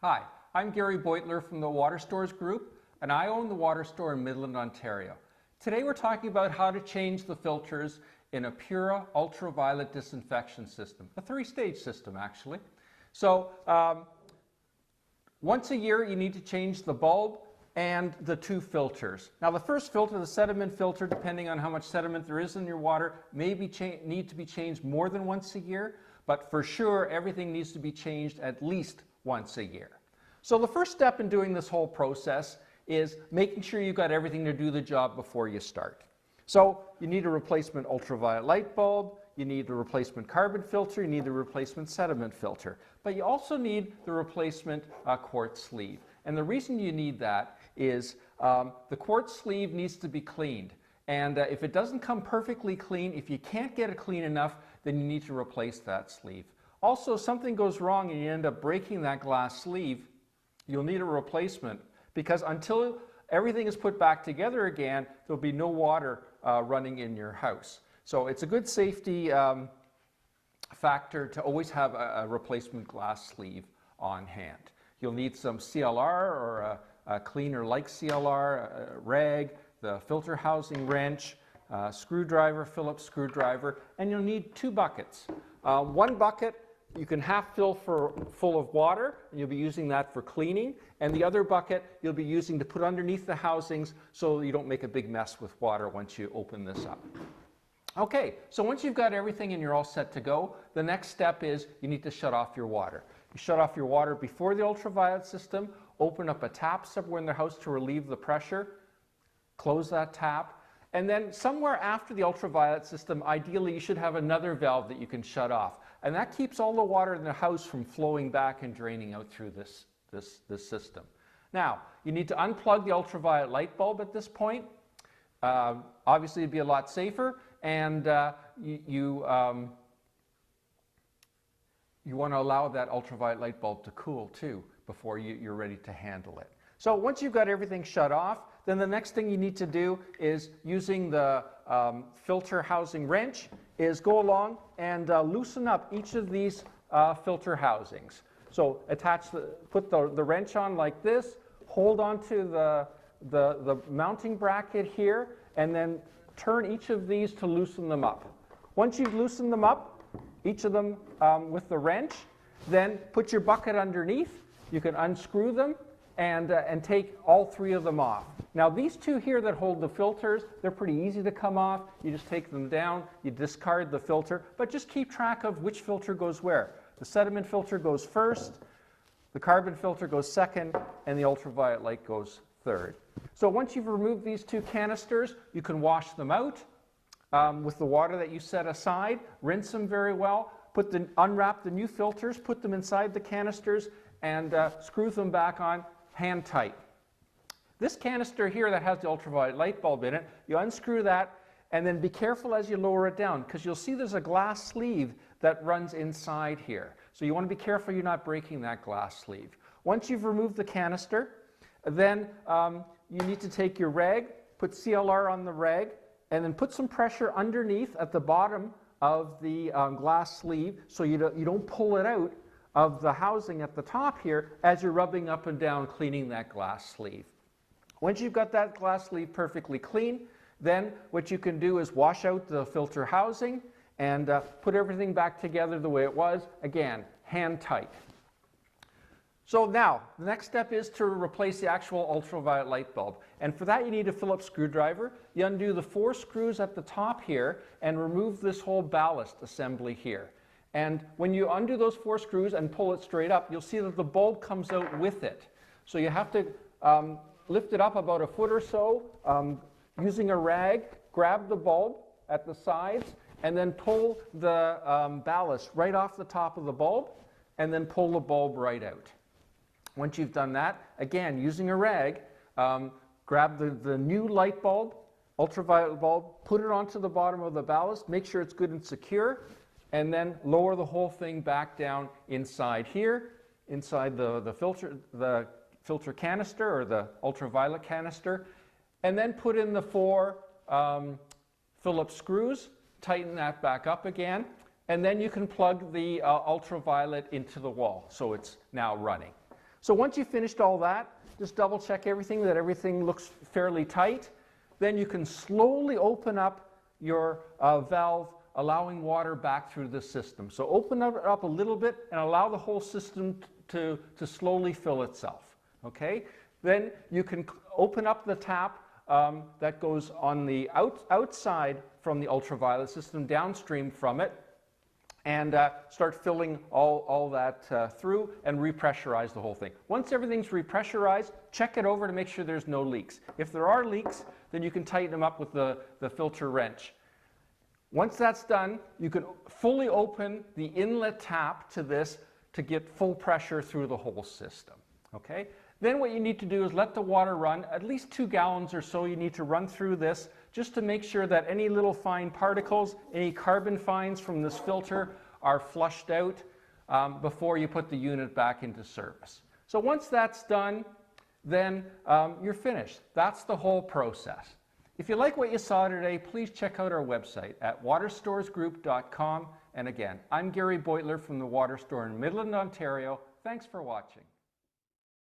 Hi, I'm Gary Beutler from the Water Stores Group, and I own the Water Store in Midland, Ontario. Today we're talking about how to change the filters in a Pura Ultraviolet disinfection system, a three-stage system actually. So once a year you need to change the bulb and the two filters. Now the first filter, the sediment filter, depending on how much sediment there is in your water, may need to be changed more than once a year, but for sure everything needs to be changed at least once a year. So the first step in doing this whole process is making sure you've got everything to do the job before you start. So you need a replacement ultraviolet light bulb, you need the replacement carbon filter, you need the replacement sediment filter, but you also need the replacement quartz sleeve. And the reason you need that is the quartz sleeve needs to be cleaned. And if it doesn't come perfectly clean, if you can't get it clean enough, then you need to replace that sleeve. Also, if something goes wrong and you end up breaking that glass sleeve, you'll need a replacement, because until everything is put back together again, there'll be no water running in your house. So it's a good safety factor to always have a replacement glass sleeve on hand. You'll need some CLR or a cleaner like CLR, a rag, the filter housing wrench, screwdriver, Phillips screwdriver, and you'll need two buckets. One bucket you can half fill full of water, and you'll be using that for cleaning, and the other bucket you'll be using to put underneath the housings so you don't make a big mess with water once you open this up. Okay, so once you've got everything and you're all set to go, the next step is you need to shut off your water. You shut off your water before the ultraviolet system, open up a tap somewhere in the house to relieve the pressure, close that tap, and then somewhere after the ultraviolet system, ideally you should have another valve that you can shut off. And that keeps all the water in the house from flowing back and draining out through this system. Now, you need to unplug the ultraviolet light bulb at this point. Obviously, it'd be a lot safer, and you want to allow that ultraviolet light bulb to cool too before you're ready to handle it. So once you've got everything shut off, then the next thing you need to do is, using the filter housing wrench, is go along and loosen up each of these filter housings. So put the wrench on like this, hold onto the mounting bracket here, and then turn each of these to loosen them up. Once you've loosened them up, each of them with the wrench, then put your bucket underneath. You can unscrew them and take all three of them off. Now these two here that hold the filters, they're pretty easy to come off. You just take them down, you discard the filter, but just keep track of which filter goes where. The sediment filter goes first, the carbon filter goes second, and the ultraviolet light goes third. So once you've removed these two canisters, you can wash them out with the water that you set aside, rinse them very well, unwrap the new filters, put them inside the canisters, and screw them back on hand tight. This canister here that has the ultraviolet light bulb in it, you unscrew that, and then be careful as you lower it down, because you'll see there's a glass sleeve that runs inside here. So you want to be careful you're not breaking that glass sleeve. Once you've removed the canister, then you need to take your rag, put CLR on the rag, and then put some pressure underneath at the bottom of the glass sleeve so you don't pull it out of the housing at the top here as you're rubbing up and down cleaning that glass sleeve. Once you've got that glass sleeve perfectly clean, then what you can do is wash out the filter housing and put everything back together the way it was, again, hand tight. So now, the next step is to replace the actual ultraviolet light bulb. And for that you need a Phillips screwdriver. You undo the 4 screws at the top here and remove this whole ballast assembly here. And when you undo those 4 screws and pull it straight up, you'll see that the bulb comes out with it. So you have to lift it up about a foot or so, using a rag, grab the bulb at the sides, and then pull the ballast right off the top of the bulb, and then pull the bulb right out. Once you've done that, again, using a rag, grab the new light bulb, ultraviolet bulb, put it onto the bottom of the ballast, make sure it's good and secure, and then lower the whole thing back down inside here, inside the filter canister or the ultraviolet canister, and then put in the 4 Phillips screws, tighten that back up again, and then you can plug the ultraviolet into the wall, so it's now running. So once you've finished all that, just double check everything, that everything looks fairly tight. Then you can slowly open up your valve, allowing water back through the system. So open it up a little bit and allow the whole system to slowly fill itself. Okay? Then you can open up the tap that goes on the outside from the ultraviolet system, downstream from it, and start filling all that through and repressurize the whole thing. Once everything's repressurized, check it over to make sure there's no leaks. If there are leaks, then you can tighten them up with the filter wrench. Once that's done, you can fully open the inlet tap to this to get full pressure through the whole system. Okay? Then what you need to do is let the water run, at least 2 gallons or so you need to run through this, just to make sure that any little fine particles, any carbon fines from this filter are flushed out before you put the unit back into service. So once that's done, then you're finished. That's the whole process. If you like what you saw today, please check out our website at waterstoresgroup.com. And again, I'm Gary Beutler from the Water Store in Midland, Ontario. Thanks for watching.